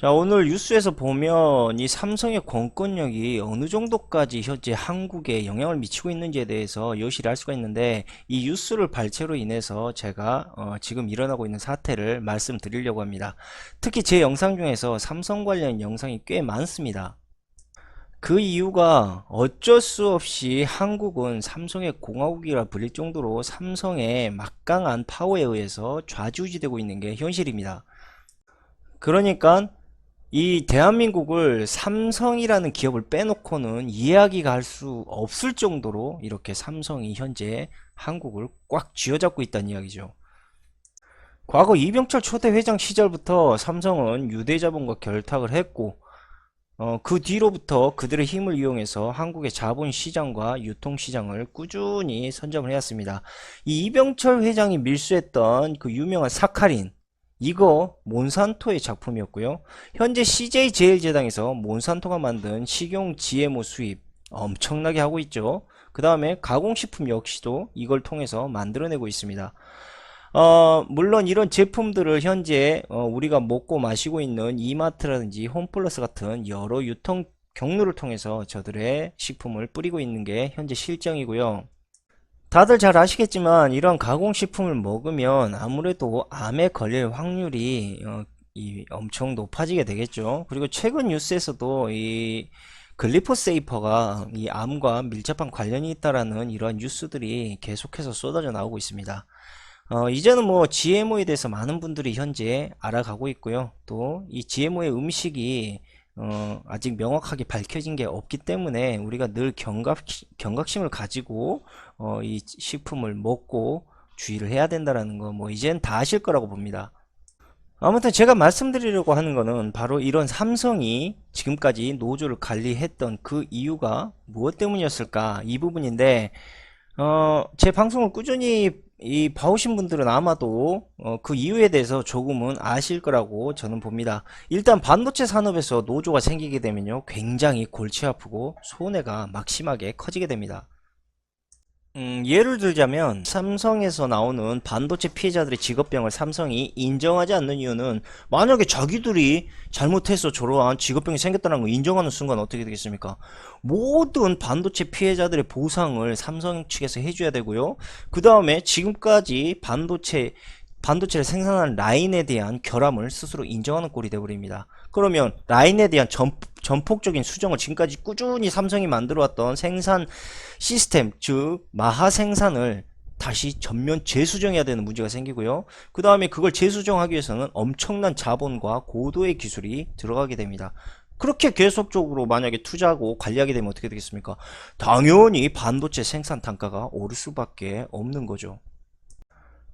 자, 오늘 뉴스에서 보면 이 삼성의 권권력이 어느 정도까지 현재 한국에 영향을 미치고 있는지에 대해서 여실히 알 수가 있는데, 이 뉴스를 발췌로 인해서 제가 지금 일어나고 있는 사태를 말씀드리려고 합니다. 특히 제 영상 중에서 삼성 관련 영상이 꽤 많습니다. 그 이유가 어쩔 수 없이 한국은 삼성의 공화국이라 불릴 정도로 삼성의 막강한 파워에 의해서 좌지우지되고 있는 게 현실입니다. 그러니까 이 대한민국을 삼성이라는 기업을 빼놓고는 이야기가 할 수 없을 정도로 이렇게 삼성이 현재 한국을 꽉 쥐어잡고 있다는 이야기죠. 과거 이병철 초대 회장 시절부터 삼성은 유대자본과 결탁을 했고, 그 뒤로부터 그들의 힘을 이용해서 한국의 자본시장과 유통시장을 꾸준히 선점을 해왔습니다. 이 이병철 회장이 밀수했던 그 유명한 사카린, 이거 몬산토의 작품이었고요. 현재 CJ제일제당에서 몬산토가 만든 식용 GMO 수입 엄청나게 하고 있죠. 그 다음에 가공식품 역시도 이걸 통해서 만들어내고 있습니다. 물론 이런 제품들을 현재 우리가 먹고 마시고 있는 이마트라든지 홈플러스 같은 여러 유통 경로를 통해서 저들의 식품을 뿌리고 있는 게 현재 실정이고요. 다들 잘 아시겠지만 이런 가공식품을 먹으면 아무래도 암에 걸릴 확률이 엄청 높아지게 되겠죠. 그리고 최근 뉴스에서도 이 글리포세이퍼가 이 암과 밀접한 관련이 있다라는 이러한 뉴스들이 계속해서 쏟아져 나오고 있습니다. 이제는 뭐 GMO에 대해서 많은 분들이 현재 알아가고 있고요. 또 이 GMO의 음식이 아직 명확하게 밝혀진 게 없기 때문에 우리가 늘 경각심을 가지고 이 식품을 먹고 주의를 해야 된다라는 거 뭐 이젠 다 아실 거라고 봅니다. 아무튼 제가 말씀드리려고 하는 거는 바로 이런 삼성이 지금까지 노조를 관리했던 그 이유가 무엇 때문이었을까 이 부분인데, 제 방송을 꾸준히 봐오신 분들은 아마도 그 이유에 대해서 조금은 아실 거라고 저는 봅니다. 일단 반도체 산업에서 노조가 생기게 되면요, 굉장히 골치 아프고 손해가 막심하게 커지게 됩니다. 예를 들자면 삼성에서 나오는 반도체 피해자들의 직업병을 삼성이 인정하지 않는 이유는, 만약에 자기들이 잘못해서 저러한 직업병이 생겼다는 걸 인정하는 순간 어떻게 되겠습니까? 모든 반도체 피해자들의 보상을 삼성 측에서 해줘야 되고요. 그 다음에 지금까지 반도체를 생산하는 라인에 대한 결함을 스스로 인정하는 꼴이 되어버립니다. 그러면 라인에 대한 전폭적인 수정을 지금까지 꾸준히 삼성이 만들어왔던 생산 시스템, 즉 마하 생산을 다시 전면 재수정해야 되는 문제가 생기고요. 그 다음에 그걸 재수정하기 위해서는 엄청난 자본과 고도의 기술이 들어가게 됩니다. 그렇게 계속적으로 만약에 투자하고 관리하게 되면 어떻게 되겠습니까? 당연히 반도체 생산 단가가 오를 수밖에 없는 거죠.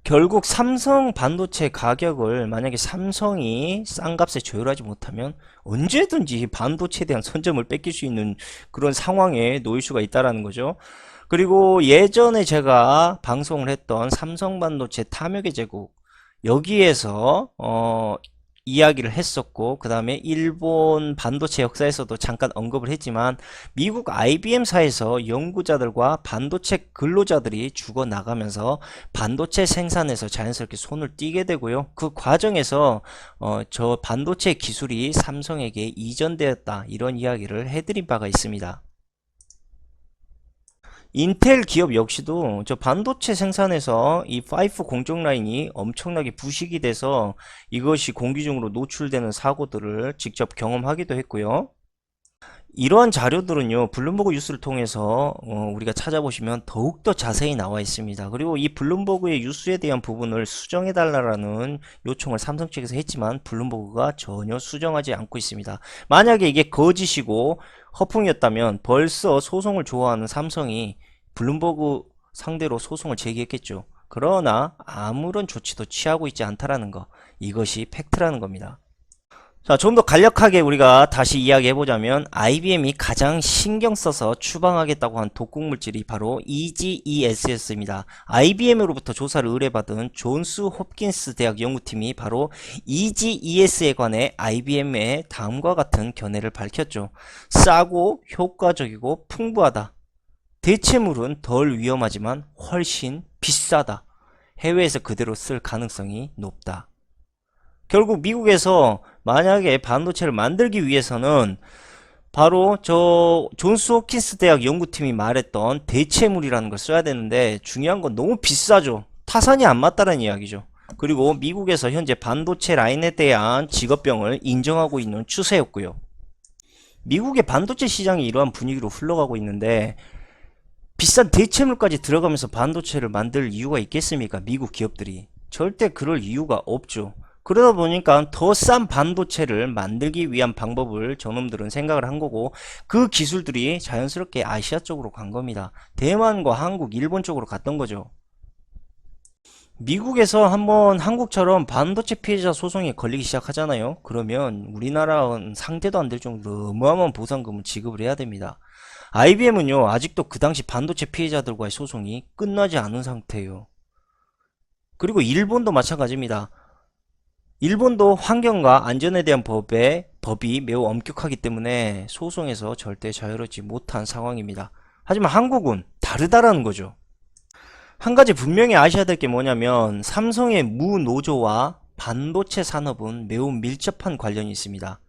결국 삼성 반도체 가격을 만약에 삼성이 싼 값에 조율하지 못하면 언제든지 반도체에 대한 선점을 뺏길 수 있는 그런 상황에 놓일 수가 있다라는 거죠. 그리고 예전에 제가 방송을 했던 삼성 반도체 탐욕의 제국, 여기에서 이야기를 했었고, 그 다음에 일본 반도체 역사에서도 잠깐 언급을 했지만, 미국 IBM사에서 연구자들과 반도체 근로자들이 죽어나가면서 반도체 생산에서 자연스럽게 손을 띄게 되고요. 그 과정에서 저 반도체 기술이 삼성에게 이전되었다, 이런 이야기를 해드린 바가 있습니다. 인텔 기업 역시도 저 반도체 생산에서 이 5 공정 라인이 엄청나게 부식이 돼서 이것이 공기 중으로 노출되는 사고들을 직접 경험하기도 했고요. 이러한 자료들은요, 블룸버그 뉴스를 통해서 우리가 찾아보시면 더욱더 자세히 나와 있습니다. 그리고 이 블룸버그의 뉴스에 대한 부분을 수정해 달라는 요청을 삼성 측에서 했지만 블룸버그가 전혀 수정하지 않고 있습니다. 만약에 이게 거짓이고 허풍이었다면 벌써 소송을 좋아하는 삼성이 블룸버그 상대로 소송을 제기했겠죠. 그러나 아무런 조치도 취하고 있지 않다라는 거, 이것이 팩트라는 겁니다. 자, 좀 더 간략하게 우리가 다시 이야기해보자면, IBM이 가장 신경 써서 추방하겠다고 한 독극 물질이 바로 EGES였습니다. IBM으로부터 조사를 의뢰받은 존스 홉킨스 대학 연구팀이 바로 EGES에 관해 IBM의 다음과 같은 견해를 밝혔죠. 싸고 효과적이고 풍부하다. 대체물은 덜 위험하지만 훨씬 비싸다. 해외에서 그대로 쓸 가능성이 높다. 결국 미국에서 만약에 반도체를 만들기 위해서는 바로 저 존스 홉킨스 대학 연구팀이 말했던 대체물이라는 걸 써야 되는데, 중요한 건 너무 비싸죠. 타산이 안 맞다는 이야기죠. 그리고 미국에서 현재 반도체 라인에 대한 직업병을 인정하고 있는 추세였고요. 미국의 반도체 시장이 이러한 분위기로 흘러가고 있는데, 비싼 대체물까지 들어가면서 반도체를 만들 이유가 있겠습니까? 미국 기업들이. 절대 그럴 이유가 없죠. 그러다 보니까 더 싼 반도체를 만들기 위한 방법을 저놈들은 생각을 한 거고, 그 기술들이 자연스럽게 아시아 쪽으로 간 겁니다. 대만과 한국, 일본 쪽으로 갔던 거죠. 미국에서 한번 한국처럼 반도체 피해자 소송에 걸리기 시작하잖아요. 그러면 우리나라는 상대도 안 될 정도로 어마어마한 보상금을 지급을 해야 됩니다. IBM은요, 아직도 그 당시 반도체 피해자들과의 소송이 끝나지 않은 상태예요. 그리고 일본도 마찬가지입니다. 일본도 환경과 안전에 대한 법이 매우 엄격하기 때문에 소송에서 절대 자유롭지 못한 상황입니다. 하지만 한국은 다르다라는 거죠. 한 가지 분명히 아셔야 될 게 뭐냐면, 삼성의 무노조와 반도체 산업은 매우 밀접한 관련이 있습니다.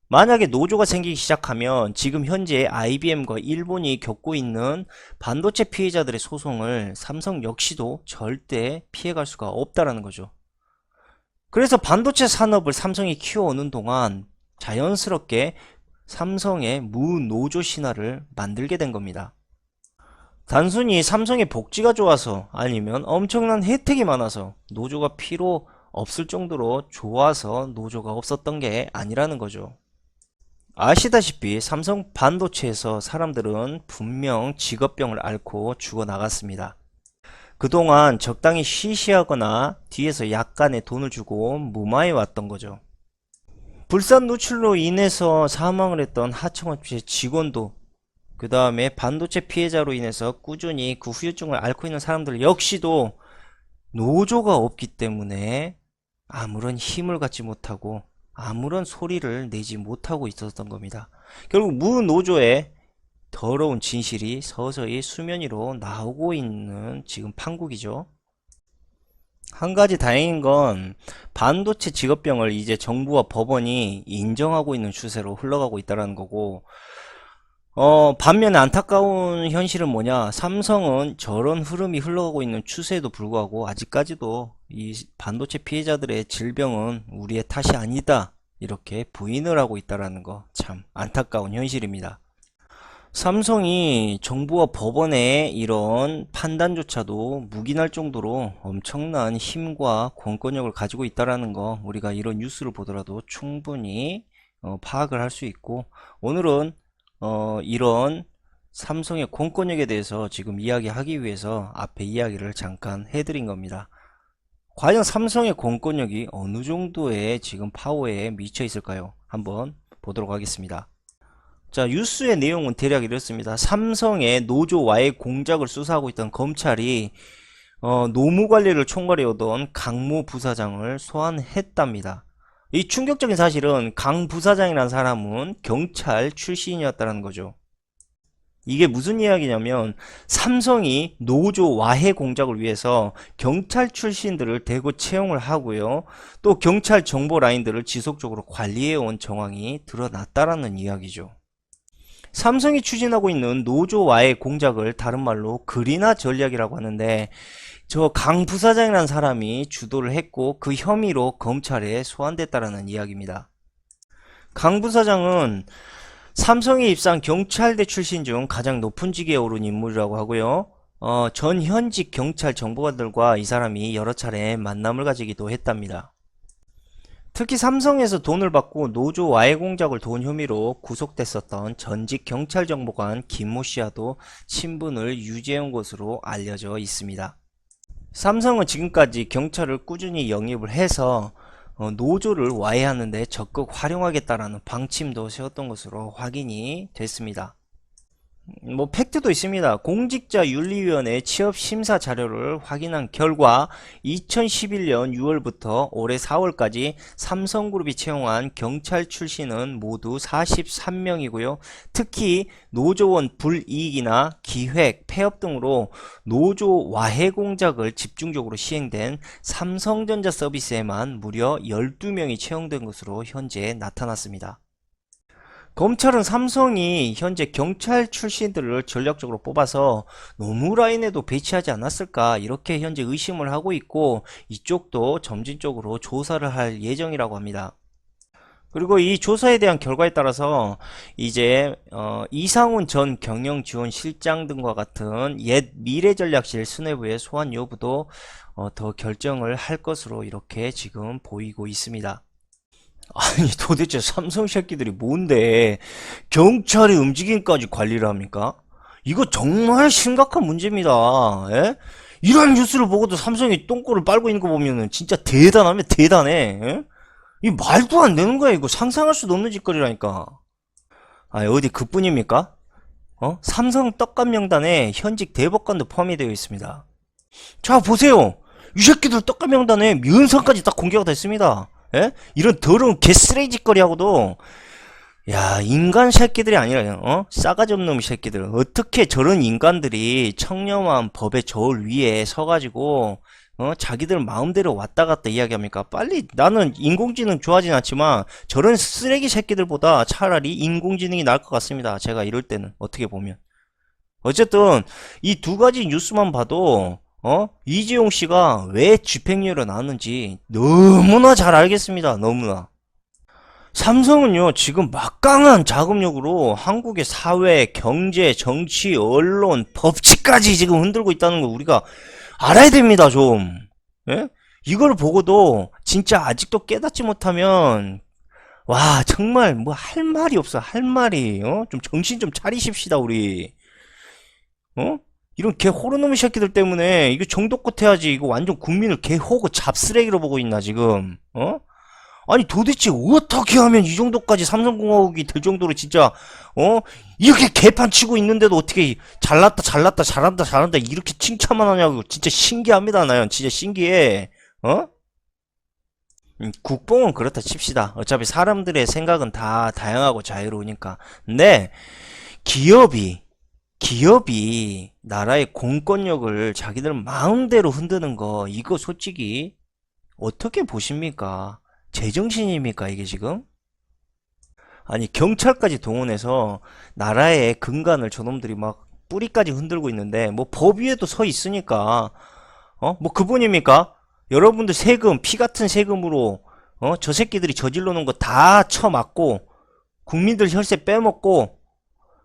만약에 노조가 생기기 시작하면 지금 현재 IBM과 일본이 겪고 있는 반도체 피해자들의 소송을 삼성 역시도 절대 피해갈 수가 없다라는 거죠. 그래서 반도체 산업을 삼성이 키워오는 동안 자연스럽게 삼성의 무노조 신화를 만들게 된 겁니다. 단순히 삼성의 복지가 좋아서, 아니면 엄청난 혜택이 많아서 노조가 필요 없을 정도로 좋아서 노조가 없었던 게 아니라는 거죠. 아시다시피 삼성 반도체에서 사람들은 분명 직업병을 앓고 죽어나갔습니다. 그동안 적당히 쉬쉬하거나 뒤에서 약간의 돈을 주고 무마해 왔던 거죠. 불산 누출로 인해서 사망을 했던 하청업체 직원도, 그 다음에 반도체 피해자로 인해서 꾸준히 그 후유증을 앓고 있는 사람들 역시도 노조가 없기 때문에 아무런 힘을 갖지 못하고 아무런 소리를 내지 못하고 있었던 겁니다. 결국 무노조의 더러운 진실이 서서히 수면 위로 나오고 있는 지금 판국이죠. 한 가지 다행인 건 반도체 직업병을 이제 정부와 법원이 인정하고 있는 추세로 흘러가고 있다는 거고, 반면에 안타까운 현실은 뭐냐, 삼성은 저런 흐름이 흘러가고 있는 추세에도 불구하고 아직까지도 이 반도체 피해자들의 질병은 우리의 탓이 아니다, 이렇게 부인을 하고 있다는 거, 참 안타까운 현실입니다. 삼성이 정부와 법원의 이런 판단조차도 묵인할 정도로 엄청난 힘과 권권력을 가지고 있다는 거, 우리가 이런 뉴스를 보더라도 충분히 파악을 할 수 있고, 오늘은 이런 삼성의 권권력에 대해서 지금 이야기하기 위해서 앞에 이야기를 잠깐 해드린 겁니다. 과연 삼성의 권권력이 어느 정도의 지금 파워에 미쳐 있을까요? 한번 보도록 하겠습니다. 자, 뉴스의 내용은 대략 이렇습니다. 삼성의 노조와의 공작을 수사하고 있던 검찰이 노무관리를 총괄해 오던 강모 부사장을 소환했답니다. 이 충격적인 사실은 강 부사장이라는 사람은 경찰 출신이었다는 거죠. 이게 무슨 이야기냐면, 삼성이 노조 와해 공작을 위해서 경찰 출신들을 대거 채용을 하고요, 또 경찰 정보 라인들을 지속적으로 관리해 온 정황이 드러났다라는 이야기죠. 삼성이 추진하고 있는 노조와의 공작을 다른 말로 그리나 전략이라고 하는데, 저 강 부사장이라는 사람이 주도를 했고 그 혐의로 검찰에 소환됐다라는 이야기입니다. 강 부사장은 삼성에 입사한 경찰대 출신 중 가장 높은 직위에 오른 인물이라고 하고요. 전 현직 경찰 정보관들과 이 사람이 여러 차례 만남을 가지기도 했답니다. 특히 삼성에서 돈을 받고 노조 와해 공작을 도운 혐의로 구속됐었던 전직 경찰정보관 김모 씨와도 친분을 유지해온 것으로 알려져 있습니다. 삼성은 지금까지 경찰을 꾸준히 영입을 해서 노조를 와해하는 데 적극 활용하겠다라는 방침도 세웠던 것으로 확인이 됐습니다. 뭐 팩트도 있습니다. 공직자윤리위원회 취업심사 자료를 확인한 결과 2011년 6월부터 올해 4월까지 삼성그룹이 채용한 경찰 출신은 모두 43명이고요. 특히 노조원 불이익이나 기획, 폐업 등으로 노조 와해 공작을 집중적으로 시행된 삼성전자 서비스에만 무려 12명이 채용된 것으로 현재 나타났습니다. 검찰은 삼성이 현재 경찰 출신들을 전략적으로 뽑아서 노무라인에도 배치하지 않았을까 이렇게 현재 의심을 하고 있고, 이쪽도 점진적으로 조사를 할 예정이라고 합니다. 그리고 이 조사에 대한 결과에 따라서 이제 이상훈 전 경영지원실장 등과 같은 옛 미래전략실 수뇌부의 소환 여부도 더 결정을 할 것으로 이렇게 지금 보이고 있습니다. 아니 도대체 삼성 새끼들이 뭔데 경찰의 움직임까지 관리를 합니까? 이거 정말 심각한 문제입니다. 예? 이런 뉴스를 보고도 삼성이 똥꼬를 빨고 있는 거 보면은 진짜 대단하면 대단해. 예? 이 말도 안 되는 거야. 이거 상상할 수도 없는 짓거리라니까. 아 어디 그뿐입니까? 삼성 떡값 명단에 현직 대법관도 포함이 되어 있습니다. 자 보세요. 이 새끼들 떡값 명단에 면상까지 딱 공개가 됐습니다. 예? 이런 더러운 개쓰레기짓거리하고도, 야 인간 새끼들이 아니라 싸가지 없는 새끼들, 어떻게 저런 인간들이 청렴한 법의 저울 위에 서가지고 자기들 마음대로 왔다 갔다 이야기합니까? 빨리, 나는 인공지능 좋아하진 않지만 저런 쓰레기 새끼들보다 차라리 인공지능이 나을 것 같습니다. 제가 이럴 때는 어떻게 보면. 어쨌든 이 두 가지 뉴스만 봐도 이재용 씨가 왜 집행유예로 나왔는지 너무나 잘 알겠습니다. 너무나. 삼성은요, 지금 막강한 자금력으로 한국의 사회, 경제, 정치, 언론, 법치까지 지금 흔들고 있다는 거 우리가 알아야 됩니다, 좀. 예? 이걸 보고도 진짜 아직도 깨닫지 못하면, 와, 정말 뭐 할 말이 없어, 할 말이. 좀 정신 좀 차리십시다, 우리. 어? 이런 개 호르놈의 새끼들 때문에 이거 정도껏 해야지. 이거 완전 국민을 개 호구 잡쓰레기로 보고 있나 지금. 아니 도대체 어떻게 하면 이 정도까지 삼성공화국이 될 정도로 진짜 이렇게 개판 치고 있는데도 어떻게 잘났다 잘났다 잘한다 잘한다 이렇게 칭찬만 하냐고. 진짜 신기합니다. 나연 진짜 신기해. 국뽕은 그렇다 칩시다. 어차피 사람들의 생각은 다 다양하고 자유로우니까. 근데 기업이 나라의 공권력을 자기들 마음대로 흔드는 거, 이거 솔직히 어떻게 보십니까? 제정신입니까 이게 지금? 아니 경찰까지 동원해서 나라의 근간을 저놈들이 막 뿌리까지 흔들고 있는데, 뭐 법 위에도 서 있으니까 뭐 그분입니까? 여러분들 세금, 피 같은 세금으로 저 새끼들이 저질러 놓은 거 다 쳐맞고 국민들 혈세 빼먹고,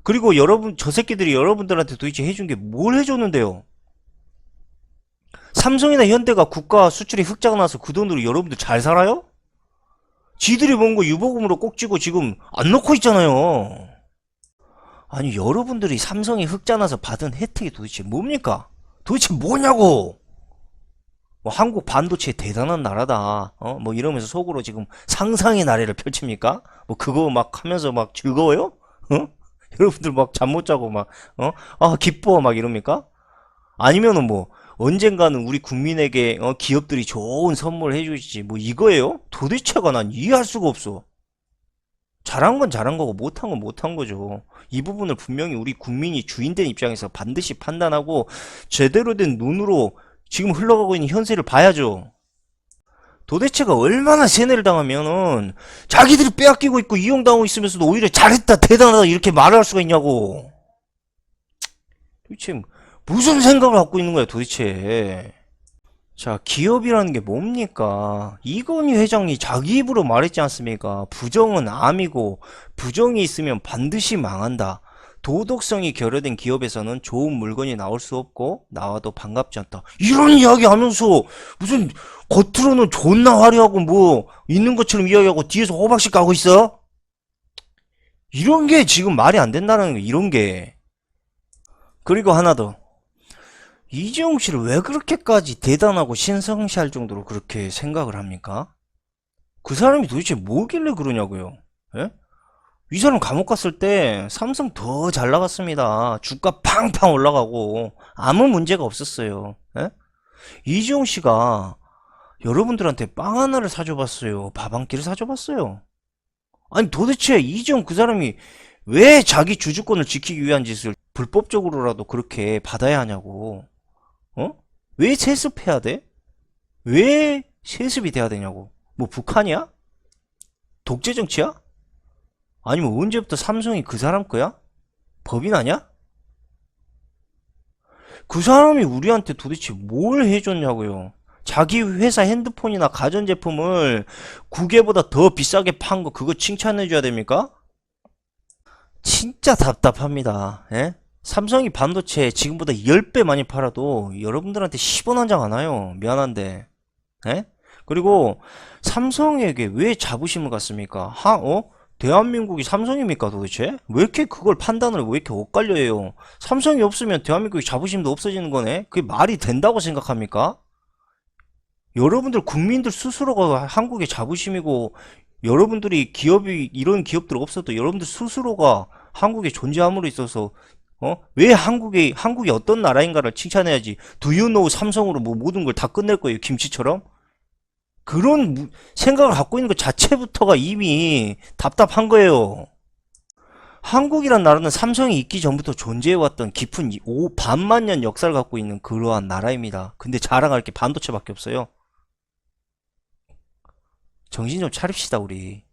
그리고 저 새끼들이 여러분들한테 도대체 해준 게 뭘 해줬는데요? 삼성이나 현대가 국가 수출이 흑자가 나서 그 돈으로 여러분들 잘 살아요? 지들이 번 거 유보금으로 꼭 쥐고 지금 안 넣고 있잖아요. 아니 여러분들이 삼성이 흑자 나서 받은 혜택이 도대체 뭡니까? 도대체 뭐냐고! 뭐 한국 반도체 대단한 나라다. 뭐 이러면서 속으로 지금 상상의 나래를 펼칩니까? 뭐 그거 막 하면서 막 즐거워요? 여러분들 막 잠 못 자고 막, 기뻐 막 이럽니까? 아니면은 뭐, 언젠가는 우리 국민에게, 기업들이 좋은 선물 해주지. 뭐 이거예요? 도대체가 난 이해할 수가 없어. 잘한 건 잘한 거고, 못한 건 못한 거죠. 이 부분을 분명히 우리 국민이 주인된 입장에서 반드시 판단하고, 제대로 된 눈으로 지금 흘러가고 있는 현세를 봐야죠. 도대체가 얼마나 세뇌를 당하면은 자기들이 빼앗기고 있고 이용당하고 있으면서도 오히려 잘했다 대단하다 이렇게 말을 할 수가 있냐고. 도대체 무슨 생각을 갖고 있는 거야 도대체. 자, 기업이라는 게 뭡니까? 이건희 회장이 자기 입으로 말했지 않습니까? 부정은 암이고 부정이 있으면 반드시 망한다. 도덕성이 결여된 기업에서는 좋은 물건이 나올 수 없고 나와도 반갑지 않다. 이런 이야기 하면서 무슨 겉으로는 존나 화려하고 뭐 있는 것처럼 이야기하고 뒤에서 호박씨 까고 있어? 이런 게 지금 말이 안 된다는 거, 이런 게. 그리고 하나 더. 이재용 씨를 왜 그렇게까지 대단하고 신성시할 정도로 그렇게 생각을 합니까? 그 사람이 도대체 뭐길래 그러냐고요? 예? 이 사람 감옥 갔을 때 삼성 더 잘 나갔습니다. 주가 팡팡 올라가고 아무 문제가 없었어요. 예? 이지용 씨가 여러분들한테 빵 하나를 사줘봤어요. 밥 한 끼를 사줘봤어요. 아니 도대체 이지용 그 사람이 왜 자기 주주권을 지키기 위한 짓을 불법적으로라도 그렇게 받아야 하냐고. 어? 왜 세습해야 돼? 왜 세습이 돼야 되냐고. 뭐 북한이야? 독재 정치야? 아니면 언제부터 삼성이 그 사람 거야? 법인 아냐? 그 사람이 우리한테 도대체 뭘 해줬냐고요. 자기 회사 핸드폰이나 가전제품을 구개보다 더 비싸게 판 거 그거 칭찬해줘야 됩니까? 진짜 답답합니다. 예? 삼성이 반도체 지금보다 10배 많이 팔아도 여러분들한테 10원 한 장 안 와요. 미안한데. 예? 그리고 삼성에게 왜 자부심을 갖습니까? 대한민국이 삼성입니까 도대체? 왜 이렇게 그걸 판단을 왜 이렇게 엇갈려 해요? 삼성이 없으면 대한민국의 자부심도 없어지는 거네? 그게 말이 된다고 생각합니까? 여러분들 국민들 스스로가 한국의 자부심이고 여러분들이 기업이 이런 기업들 없어도 여러분들 스스로가 한국에 존재함으로 있어서 왜 한국이 어떤 나라인가를 칭찬해야지. Do you know 삼성으로 뭐 모든 걸 다 끝낼 거예요 김치처럼? 그런 생각을 갖고 있는 것 자체부터가 이미 답답한 거예요. 한국이란 나라는 삼성이 있기 전부터 존재해왔던 깊은 반만 년 역사를 갖고 있는 그러한 나라입니다. 근데 자랑할 게 반도체밖에 없어요. 정신 좀 차립시다 우리.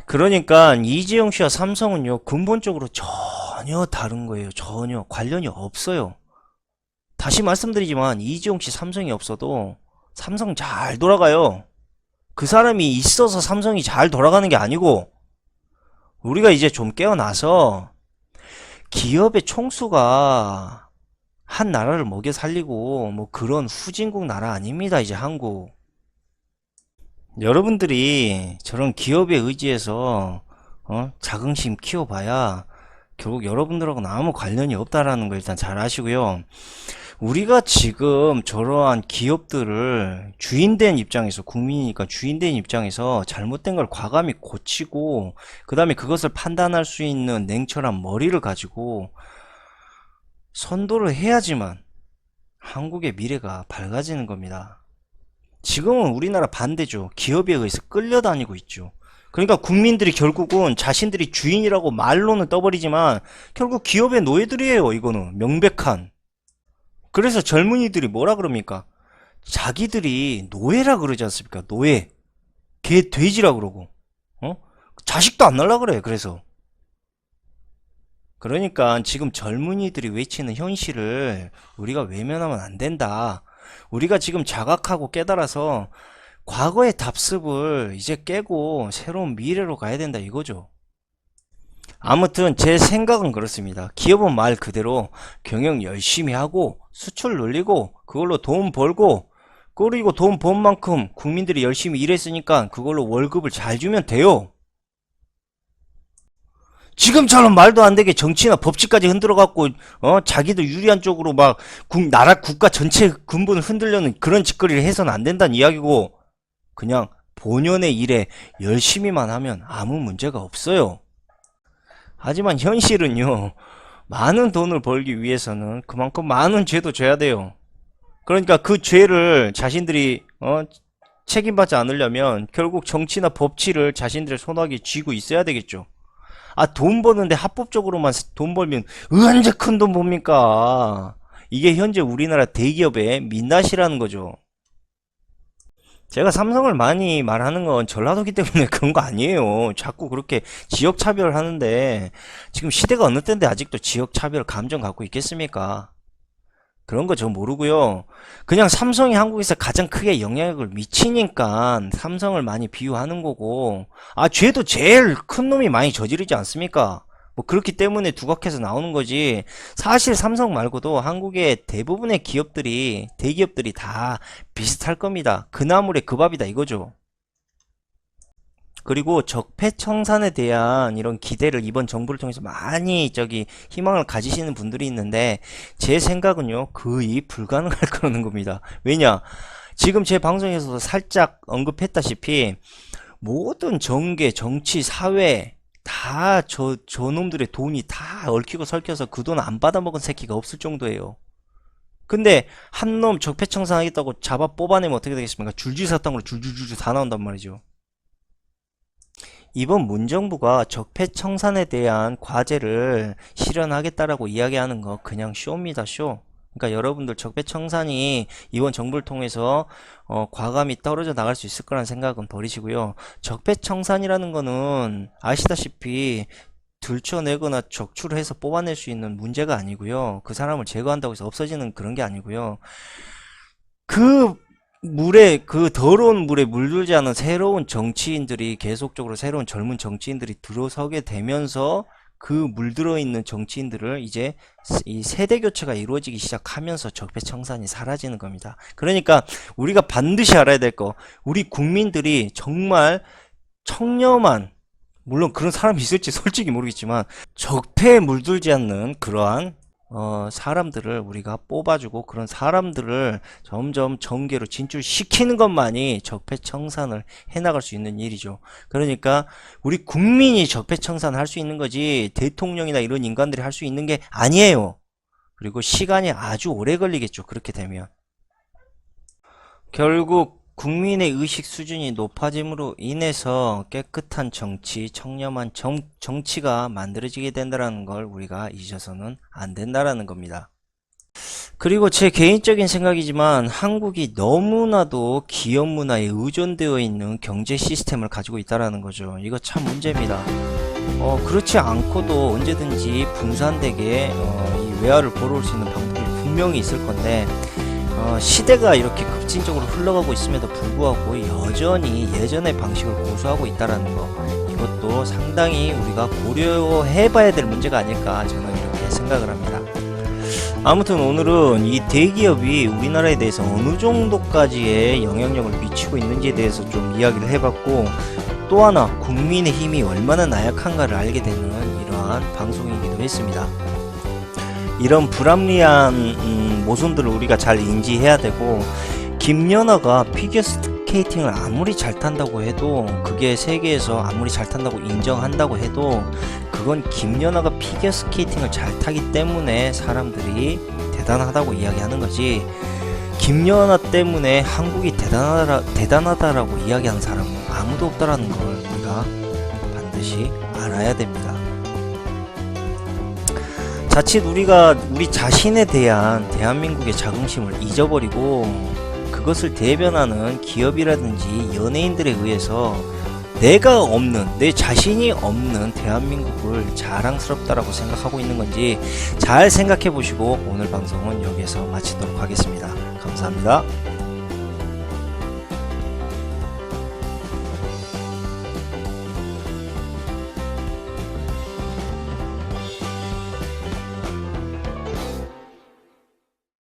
그러니까 이재용 씨와 삼성은요 근본적으로 전혀 다른 거예요. 전혀 관련이 없어요. 다시 말씀드리지만 이재용 씨 삼성이 없어도 삼성 잘 돌아가요. 그 사람이 있어서 삼성이 잘 돌아가는 게 아니고 우리가 이제 좀 깨어나서 기업의 총수가 한 나라를 먹여 살리고 뭐 그런 후진국 나라 아닙니다. 이제 한국. 여러분들이 저런 기업에 의지해서 자긍심 키워봐야 결국 여러분들하고는 아무 관련이 없다라는 거 일단 잘 아시고요. 우리가 지금 저러한 기업들을 주인된 입장에서 국민이니까 주인된 입장에서 잘못된 걸 과감히 고치고 그 다음에 그것을 판단할 수 있는 냉철한 머리를 가지고 선도를 해야지만 한국의 미래가 밝아지는 겁니다. 지금은 우리나라 반대죠. 기업에 의해서 끌려다니고 있죠. 그러니까 국민들이 결국은 자신들이 주인이라고 말로는 떠버리지만 결국 기업의 노예들이에요. 이거는 명백한. 그래서 젊은이들이 뭐라 그럽니까? 자기들이 노예라 그러지 않습니까? 노예. 개 돼지라 그러고. 자식도 안 날라 그래. 그래서. 그러니까 지금 젊은이들이 외치는 현실을 우리가 외면하면 안 된다. 우리가 지금 자각하고 깨달아서 과거의 답습을 이제 깨고 새로운 미래로 가야 된다 이거죠. 아무튼 제 생각은 그렇습니다. 기업은 말 그대로 경영 열심히 하고 수출 늘리고 그걸로 돈 벌고 그리고 돈 번 만큼 국민들이 열심히 일했으니까 그걸로 월급을 잘 주면 돼요. 지금처럼 말도 안 되게 정치나 법치까지 흔들어 갖고 자기들 유리한 쪽으로 막 나라 국가 전체 근본을 흔들려는 그런 짓거리를 해서는 안 된다는 이야기고 그냥 본연의 일에 열심히만 하면 아무 문제가 없어요. 하지만 현실은요 많은 돈을 벌기 위해서는 그만큼 많은 죄도 져야 돼요. 그러니까 그 죄를 자신들이 책임받지 않으려면 결국 정치나 법치를 자신들의 손아귀에 쥐고 있어야 되겠죠. 돈 버는데 합법적으로만 돈 벌면 언제 큰 돈 봅니까? 이게 현재 우리나라 대기업의 민낯이라는 거죠. 제가 삼성을 많이 말하는 건 전라도기 때문에 그런 거 아니에요. 자꾸 그렇게 지역 차별을 하는데 지금 시대가 어느 때인데 아직도 지역 차별 감정 갖고 있겠습니까? 그런 거 저 모르고요. 그냥 삼성이 한국에서 가장 크게 영향력을 미치니까 삼성을 많이 비유하는 거고 죄도 제일 큰 놈이 많이 저지르지 않습니까? 뭐 그렇기 때문에 두각해서 나오는 거지. 사실 삼성 말고도 한국의 대부분의 기업들이 대기업들이 다 비슷할 겁니다. 그 나물의 그 밥이다 이거죠. 그리고 적폐청산에 대한 이런 기대를 이번 정부를 통해서 많이 희망을 가지시는 분들이 있는데 제 생각은요 거의 불가능할 거라는 겁니다. 왜냐 지금 제 방송에서도 살짝 언급했다시피 모든 정계, 정치, 사회 다 저놈들의 돈이 다 얽히고 설켜서 그 돈 안 받아먹은 새끼가 없을 정도예요. 근데 한 놈 적폐청산하겠다고 잡아 뽑아내면 어떻게 되겠습니까? 줄줄사탕으로 줄줄줄줄 다 나온단 말이죠. 이번 문정부가 적폐청산에 대한 과제를 실현하겠다라고 이야기하는 거 그냥 쇼입니다, 쇼. 그러니까 여러분들 적폐청산이 이번 정부를 통해서 과감히 떨어져 나갈 수 있을 거라는 생각은 버리시고요. 적폐청산이라는 거는 아시다시피 들춰내거나 적출을 해서 뽑아낼 수 있는 문제가 아니고요. 그 사람을 제거한다고 해서 없어지는 그런 게 아니고요. 그 그 더러운 물에 물들지 않은 새로운 정치인들이 계속적으로 새로운 젊은 정치인들이 들어서게 되면서 그 물들어 있는 정치인들을 이제 이 세대 교체가 이루어지기 시작하면서 적폐청산이 사라지는 겁니다. 그러니까 우리가 반드시 알아야 될 거, 우리 국민들이 정말 청렴한, 물론 그런 사람이 있을지 솔직히 모르겠지만 적폐에 물들지 않는 그러한 사람들을 우리가 뽑아주고 그런 사람들을 점점 정계로 진출시키는 것만이 적폐청산을 해나갈 수 있는 일이죠. 그러니까 우리 국민이 적폐청산을 할 수 있는 거지 대통령이나 이런 인간들이 할 수 있는 게 아니에요. 그리고 시간이 아주 오래 걸리겠죠. 그렇게 되면 결국 국민의 의식 수준이 높아짐으로 인해서 깨끗한 정치, 청렴한 정치가 만들어지게 된다는 걸 우리가 잊어서는 안 된다라는 겁니다. 그리고 제 개인적인 생각이지만 한국이 너무나도 기업 문화에 의존되어 있는 경제 시스템을 가지고 있다라는 거죠. 이거 참 문제입니다. 그렇지 않고도 언제든지 분산되게 이 외화를 벌어올 수 있는 방법이 분명히 있을 건데 시대가 이렇게 급진적으로 흘러가고 있음에도 불구하고 여전히 예전의 방식을 고수하고 있다는 거, 이것도 상당히 우리가 고려해 봐야 될 문제가 아닐까 저는 이렇게 생각을 합니다. 아무튼 오늘은 이 대기업이 우리나라에 대해서 어느 정도까지의 영향력을 미치고 있는지에 대해서 좀 이야기를 해봤고, 또 하나 국민의 힘이 얼마나 나약한가를 알게 되는 이러한 방송이기도 했습니다. 이런 불합리한 모순들을 우리가 잘 인지해야 되고, 김연아가 피겨스케이팅을 아무리 잘 탄다고 해도, 그게 세계에서 아무리 잘 탄다고 인정한다고 해도 그건 김연아가 피겨스케이팅을 잘 타기 때문에 사람들이 대단하다고 이야기하는 거지, 김연아 때문에 한국이 대단하다라고 이야기하는 사람은 아무도 없다라는 걸 우리가 반드시 알아야 됩니다. 자칫 우리가 우리 자신에 대한 대한민국의 자긍심을 잊어버리고 그것을 대변하는 기업이라든지 연예인들에 의해서 내가 없는, 내 자신이 없는 대한민국을 자랑스럽다라고 생각하고 있는 건지 잘 생각해 보시고 오늘 방송은 여기에서 마치도록 하겠습니다. 감사합니다.